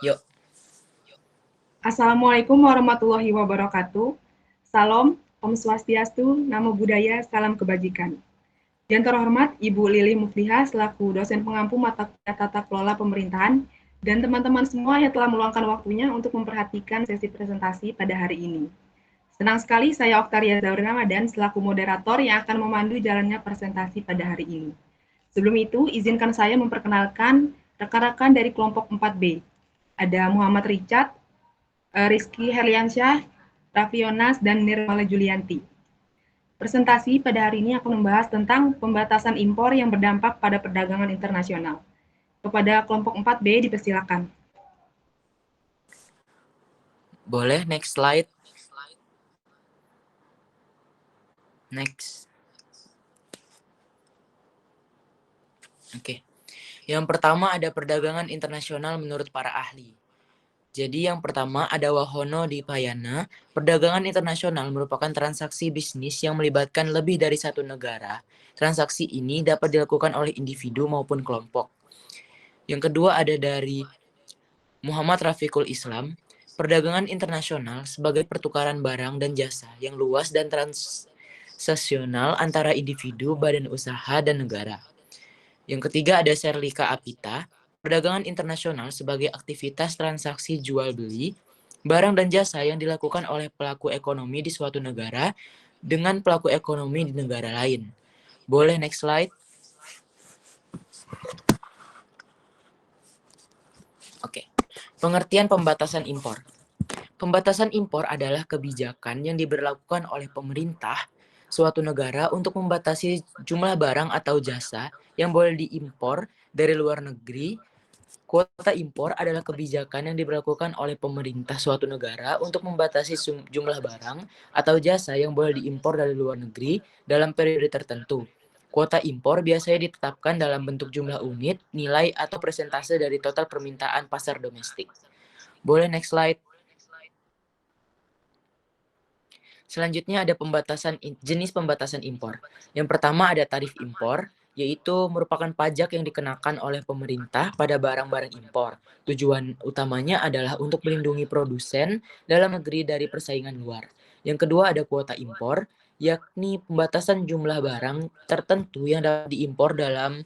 Yuk. Assalamualaikum warahmatullahi wabarakatuh. Salam, Om Swastiastu, Namo Buddhaya, Salam Kebajikan. Yang terhormat Ibu Lili Mufliha selaku dosen pengampu mata kuliah tata kelola pemerintahan dan teman-teman semua yang telah meluangkan waktunya untuk memperhatikan sesi presentasi pada hari ini. Senang sekali saya Oktaria Zauri Ramadan selaku moderator yang akan memandu jalannya presentasi pada hari ini. Sebelum itu, izinkan saya memperkenalkan rekan-rekan dari kelompok 4B. Ada Muhammad Richard, Rizky Herliansyah, Raffi Yonas, dan Nirmala Julianti. Presentasi pada hari ini akan membahas tentang pembatasan impor yang berdampak pada perdagangan internasional. Kepada kelompok 4B dipersilakan. Boleh, next slide. Next. Oke. Yang pertama ada perdagangan internasional menurut para ahli. Jadi yang pertama ada Wahono di Payana. Perdagangan internasional merupakan transaksi bisnis yang melibatkan lebih dari satu negara. Transaksi ini dapat dilakukan oleh individu maupun kelompok. Yang kedua ada dari Muhammad Rafiqul Islam. Perdagangan internasional sebagai pertukaran barang dan jasa yang luas dan transaksional antara individu, badan usaha, dan negara. Yang ketiga ada Serlika Apita. Perdagangan internasional sebagai aktivitas transaksi jual beli barang dan jasa yang dilakukan oleh pelaku ekonomi di suatu negara dengan pelaku ekonomi di negara lain. Boleh next slide. Oke. Pengertian pembatasan impor. Pembatasan impor adalah kebijakan yang diberlakukan oleh pemerintah suatu negara untuk membatasi jumlah barang atau jasa yang boleh diimpor dari luar negeri. Kuota impor adalah kebijakan yang diberlakukan oleh pemerintah suatu negara untuk membatasi jumlah barang atau jasa yang boleh diimpor dari luar negeri dalam periode tertentu. Kuota impor biasanya ditetapkan dalam bentuk jumlah unit, nilai, atau persentase dari total permintaan pasar domestik. Boleh next slide. Selanjutnya ada jenis pembatasan impor. Yang pertama ada tarif impor, yaitu merupakan pajak yang dikenakan oleh pemerintah pada barang-barang impor. Tujuan utamanya adalah untuk melindungi produsen dalam negeri dari persaingan luar. Yang kedua ada kuota impor, yakni pembatasan jumlah barang tertentu yang dapat diimpor dalam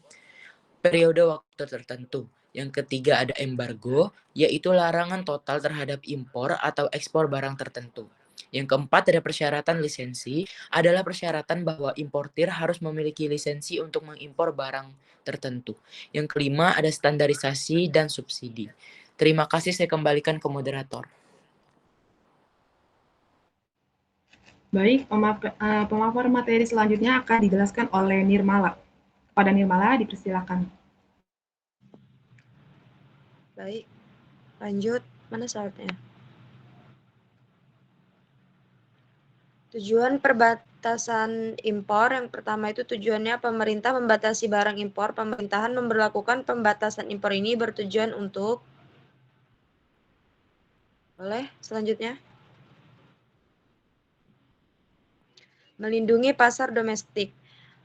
periode waktu tertentu. Yang ketiga ada embargo, yaitu larangan total terhadap impor atau ekspor barang tertentu. Yang keempat ada persyaratan lisensi, adalah persyaratan bahwa importir harus memiliki lisensi untuk mengimpor barang tertentu. Yang kelima ada standarisasi dan subsidi. Terima kasih, saya kembalikan ke moderator. Baik, pemapar materi selanjutnya akan dijelaskan oleh Nirmala. Kepada Nirmala dipersilakan. Baik, lanjut. Mana slide-nya? Tujuan perbatasan impor, yang pertama itu tujuannya pemerintah membatasi barang impor. Pemerintahan memberlakukan pembatasan impor ini bertujuan untuk selanjutnya melindungi pasar domestik.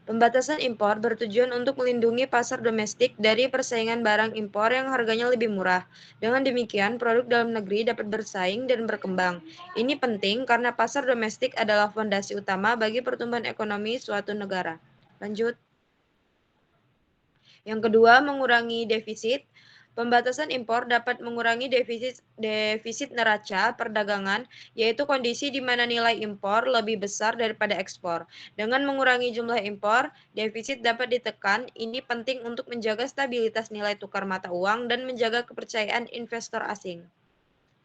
Pembatasan impor bertujuan untuk melindungi pasar domestik dari persaingan barang impor yang harganya lebih murah. Dengan demikian, produk dalam negeri dapat bersaing dan berkembang. Ini penting karena pasar domestik adalah fondasi utama bagi pertumbuhan ekonomi suatu negara. Lanjut. Yang kedua, mengurangi defisit. Pembatasan impor dapat mengurangi defisit neraca perdagangan, yaitu kondisi di mana nilai impor lebih besar daripada ekspor. Dengan mengurangi jumlah impor, defisit dapat ditekan. Ini penting untuk menjaga stabilitas nilai tukar mata uang dan menjaga kepercayaan investor asing.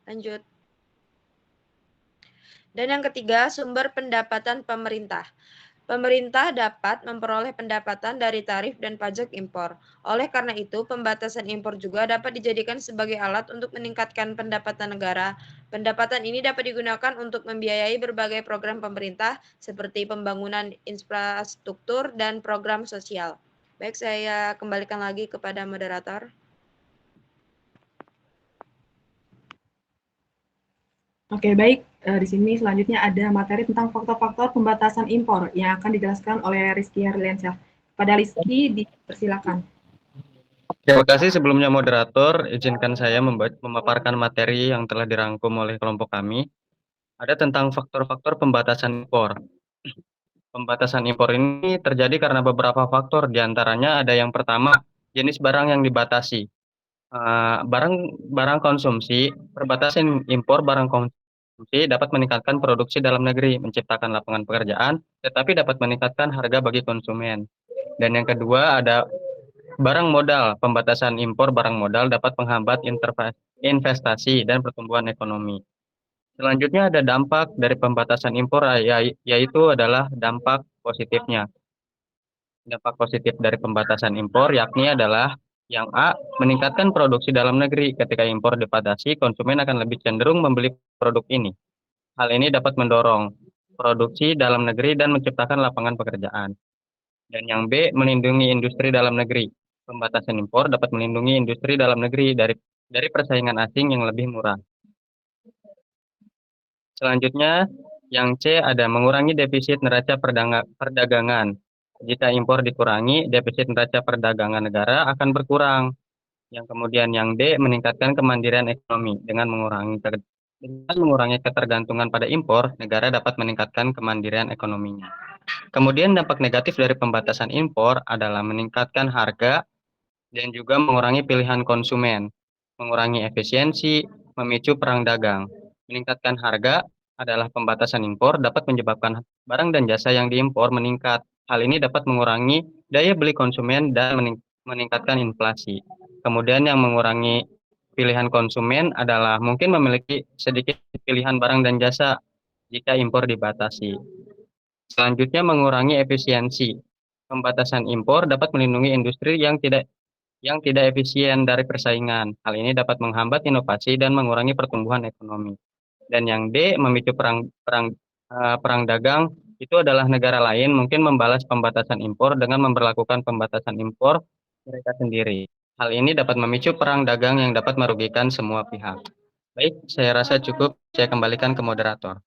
Lanjut. Dan yang ketiga, sumber pendapatan pemerintah. Pemerintah dapat memperoleh pendapatan dari tarif dan pajak impor. Oleh karena itu, pembatasan impor juga dapat dijadikan sebagai alat untuk meningkatkan pendapatan negara. Pendapatan ini dapat digunakan untuk membiayai berbagai program pemerintah seperti pembangunan infrastruktur dan program sosial. Baik, saya kembalikan lagi kepada moderator. Oke, baik. Di sini selanjutnya ada materi tentang faktor-faktor pembatasan impor yang akan dijelaskan oleh Rizky Herliansyah. Pada Rizky, dipersilakan. Terima kasih sebelumnya moderator, izinkan saya memaparkan materi yang telah dirangkum oleh kelompok kami. Ada tentang faktor-faktor pembatasan impor. Pembatasan impor ini terjadi karena beberapa faktor, diantaranya ada yang pertama, jenis barang yang dibatasi. Barang konsumsi, perbatasan impor barang konsumsi dapat meningkatkan produksi dalam negeri, menciptakan lapangan pekerjaan, tetapi dapat meningkatkan harga bagi konsumen. Dan yang kedua ada barang modal. Pembatasan impor barang modal dapat menghambat investasi dan pertumbuhan ekonomi. Selanjutnya ada dampak dari pembatasan impor, yaitu adalah dampak positifnya. Dampak positif dari pembatasan impor yakni adalah yang A, meningkatkan produksi dalam negeri. Ketika impor dibatasi, konsumen akan lebih cenderung membeli produk ini. Hal ini dapat mendorong produksi dalam negeri dan menciptakan lapangan pekerjaan. Dan yang B, melindungi industri dalam negeri. Pembatasan impor dapat melindungi industri dalam negeri dari persaingan asing yang lebih murah. Selanjutnya, yang C ada mengurangi defisit neraca perdagangan. Jika impor dikurangi, defisit neraca perdagangan negara akan berkurang. Yang kemudian yang D, meningkatkan kemandirian ekonomi. Dengan mengurangi ketergantungan pada impor, negara dapat meningkatkan kemandirian ekonominya. Kemudian dampak negatif dari pembatasan impor adalah meningkatkan harga dan juga mengurangi pilihan konsumen, mengurangi efisiensi, memicu perang dagang. Meningkatkan harga adalah pembatasan impor dapat menyebabkan barang dan jasa yang diimpor meningkat. Hal ini dapat mengurangi daya beli konsumen dan meningkatkan inflasi. Kemudian yang mengurangi pilihan konsumen adalah mungkin memiliki sedikit pilihan barang dan jasa jika impor dibatasi. Selanjutnya mengurangi efisiensi. Pembatasan impor dapat melindungi industri yang tidak efisien dari persaingan. Hal ini dapat menghambat inovasi dan mengurangi pertumbuhan ekonomi. Dan yang D, memicu perang dagang, itu adalah negara lain mungkin membalas pembatasan impor dengan memberlakukan pembatasan impor mereka sendiri. Hal ini dapat memicu perang dagang yang dapat merugikan semua pihak. Baik, saya rasa cukup. Saya kembalikan ke moderator.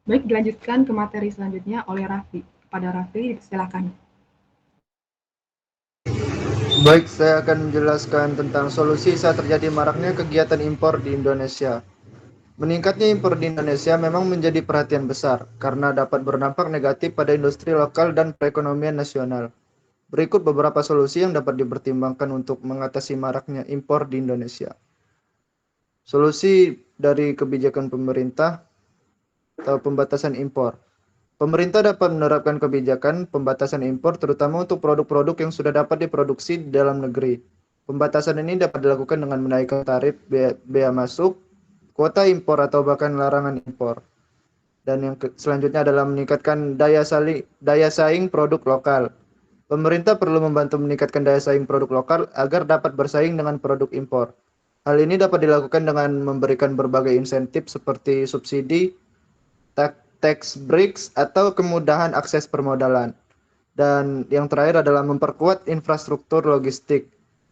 Baik, dilanjutkan ke materi selanjutnya oleh Raffi. Kepada Raffi, silakan. Baik, saya akan menjelaskan tentang solusi saat terjadi maraknya kegiatan impor di Indonesia. Meningkatnya impor di Indonesia memang menjadi perhatian besar karena dapat berdampak negatif pada industri lokal dan perekonomian nasional. Berikut beberapa solusi yang dapat dipertimbangkan untuk mengatasi maraknya impor di Indonesia. Solusi dari kebijakan pemerintah atau pembatasan impor. Pemerintah dapat menerapkan kebijakan pembatasan impor terutama untuk produk-produk yang sudah dapat diproduksi di dalam negeri. Pembatasan ini dapat dilakukan dengan menaikkan tarif bea masuk, kuota impor atau bahkan larangan impor. Dan yang selanjutnya adalah meningkatkan daya saing produk lokal. Pemerintah perlu membantu meningkatkan daya saing produk lokal agar dapat bersaing dengan produk impor. Hal ini dapat dilakukan dengan memberikan berbagai insentif seperti subsidi, tax breaks, atau kemudahan akses permodalan. Dan yang terakhir adalah memperkuat infrastruktur logistik.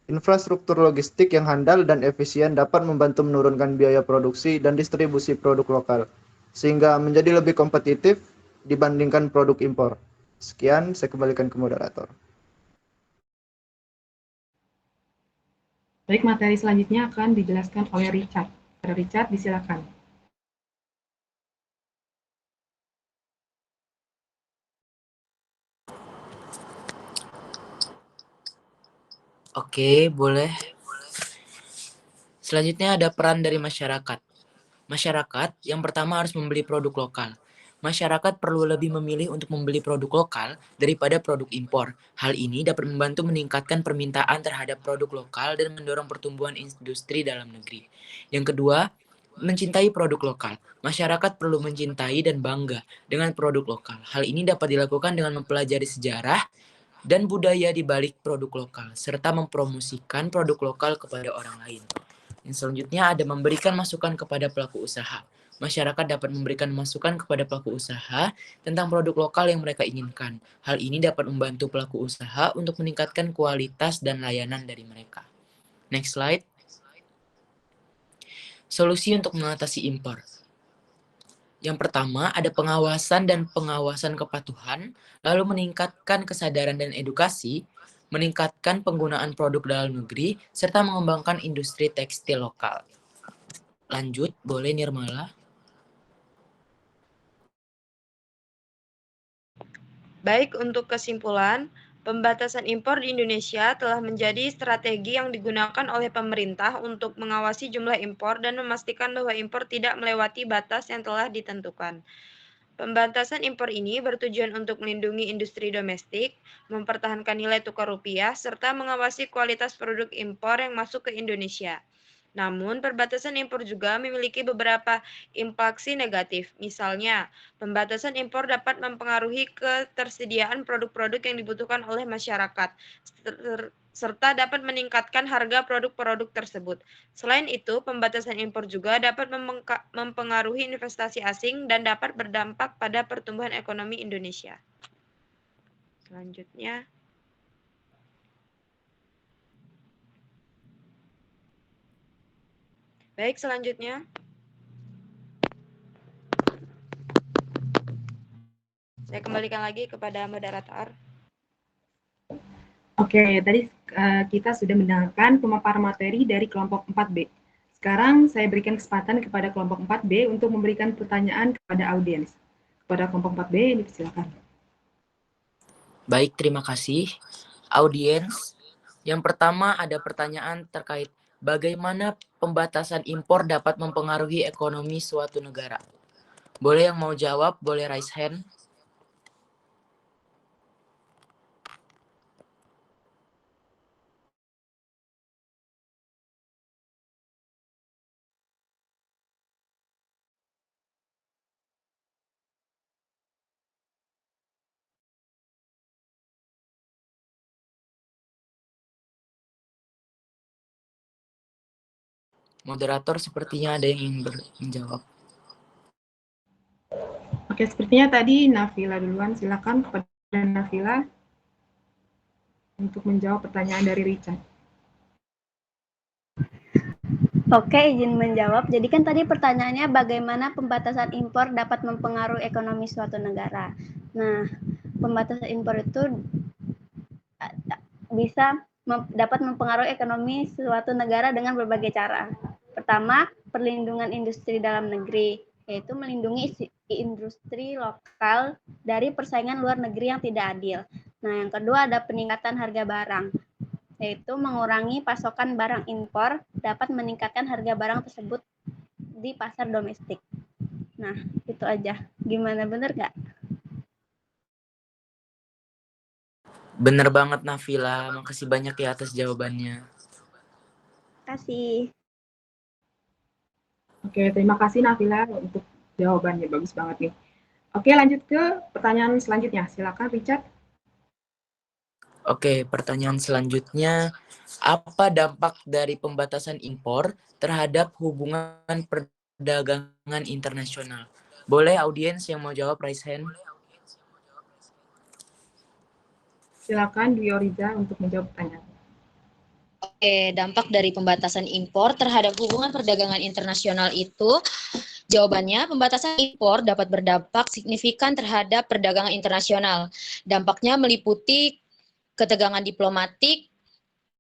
Infrastruktur logistik yang handal dan efisien dapat membantu menurunkan biaya produksi dan distribusi produk lokal, sehingga menjadi lebih kompetitif dibandingkan produk impor. Sekian, saya kembalikan ke moderator. Baik, materi selanjutnya akan dijelaskan oleh Richard. Richard, disilakan. Oke, boleh. Selanjutnya ada peran dari masyarakat. Masyarakat yang pertama harus membeli produk lokal. Masyarakat perlu lebih memilih untuk membeli produk lokal daripada produk impor. Hal ini dapat membantu meningkatkan permintaan terhadap produk lokal dan mendorong pertumbuhan industri dalam negeri. Yang kedua, mencintai produk lokal. Masyarakat perlu mencintai dan bangga dengan produk lokal. Hal ini dapat dilakukan dengan mempelajari sejarah dan budaya di balik produk lokal, serta mempromosikan produk lokal kepada orang lain. Yang selanjutnya ada memberikan masukan kepada pelaku usaha. Masyarakat dapat memberikan masukan kepada pelaku usaha tentang produk lokal yang mereka inginkan. Hal ini dapat membantu pelaku usaha untuk meningkatkan kualitas dan layanan dari mereka. Next slide. Solusi untuk mengatasi impor. Yang pertama ada pengawasan dan pengawasan kepatuhan, lalu meningkatkan kesadaran dan edukasi, meningkatkan penggunaan produk dalam negeri, serta mengembangkan industri tekstil lokal. Lanjut, boleh Nirmala? Baik, untuk kesimpulan, pembatasan impor di Indonesia telah menjadi strategi yang digunakan oleh pemerintah untuk mengawasi jumlah impor dan memastikan bahwa impor tidak melewati batas yang telah ditentukan. Pembatasan impor ini bertujuan untuk melindungi industri domestik, mempertahankan nilai tukar rupiah, serta mengawasi kualitas produk impor yang masuk ke Indonesia. Namun, perbatasan impor juga memiliki beberapa implikasi negatif. Misalnya, pembatasan impor dapat mempengaruhi ketersediaan produk-produk yang dibutuhkan oleh masyarakat, serta dapat meningkatkan harga produk-produk tersebut. Selain itu, pembatasan impor juga dapat mempengaruhi investasi asing dan dapat berdampak pada pertumbuhan ekonomi Indonesia. Selanjutnya, baik, selanjutnya. Saya kembalikan lagi kepada moderator. Oke, tadi kita sudah mendengarkan pemaparan materi dari kelompok 4B. Sekarang saya berikan kesempatan kepada kelompok 4B untuk memberikan pertanyaan kepada audiens. Kepada kelompok 4B, silakan. Baik, terima kasih. Audiens, yang pertama ada pertanyaan terkait bagaimana pembatasan impor dapat mempengaruhi ekonomi suatu negara. Boleh yang mau jawab, boleh raise hand. Moderator sepertinya ada yang ingin menjawab. Oke, sepertinya tadi Nafila duluan. Silakan kepada Nafila untuk menjawab pertanyaan dari Richard. Oke, izin menjawab. Jadi kan tadi pertanyaannya bagaimana pembatasan impor dapat mempengaruhi ekonomi suatu negara. Nah, pembatasan impor itu bisa dapat mempengaruhi ekonomi suatu negara dengan berbagai cara. Pertama, perlindungan industri dalam negeri, yaitu melindungi industri lokal dari persaingan luar negeri yang tidak adil. Nah, yang kedua ada peningkatan harga barang, yaitu mengurangi pasokan barang impor dapat meningkatkan harga barang tersebut di pasar domestik. Nah, itu aja. Gimana, bener nggak? Bener banget Nafila, makasih banyak ya atas jawabannya. Kasih. Oke, terima kasih Nafila untuk jawabannya, bagus banget nih. Oke, lanjut ke pertanyaan selanjutnya. Silakan Richard. Oke, pertanyaan selanjutnya, apa dampak dari pembatasan impor terhadap hubungan perdagangan internasional? Boleh audiens yang mau jawab raise hand. Silakan Dwi Oriza untuk menjawab pertanyaan. Oke, dampak dari pembatasan impor terhadap hubungan perdagangan internasional itu, jawabannya pembatasan impor dapat berdampak signifikan terhadap perdagangan internasional. Dampaknya meliputi ketegangan diplomatik,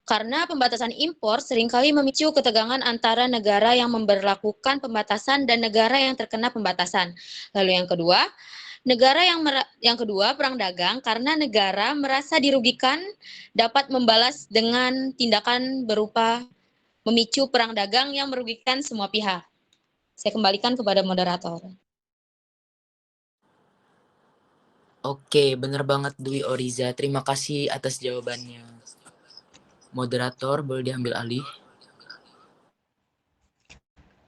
karena pembatasan impor seringkali memicu ketegangan antara negara yang memberlakukan pembatasan dan negara yang terkena pembatasan. Lalu yang kedua, perang dagang, karena negara merasa dirugikan dapat membalas dengan tindakan berupa memicu perang dagang yang merugikan semua pihak. Saya kembalikan kepada moderator. Oke, bener banget Dwi Oriza. Terima kasih atas jawabannya. Moderator, boleh diambil alih.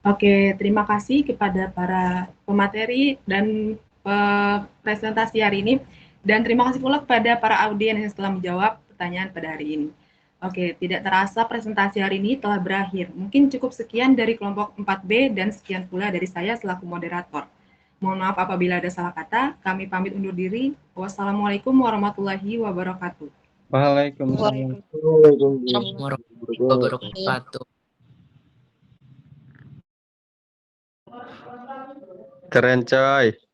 Oke, terima kasih kepada para pemateri dan presentasi hari ini. Dan terima kasih pula kepada para audiens yang telah menjawab pertanyaan pada hari ini. Oke, tidak terasa presentasi hari ini telah berakhir. Mungkin cukup sekian dari kelompok 4B dan sekian pula dari saya selaku moderator. Mohon maaf apabila ada salah kata. Kami pamit undur diri. Wassalamualaikum warahmatullahi wabarakatuh. Waalaikumsalam. Warahmatullahi wabarakatuh. Keren coy.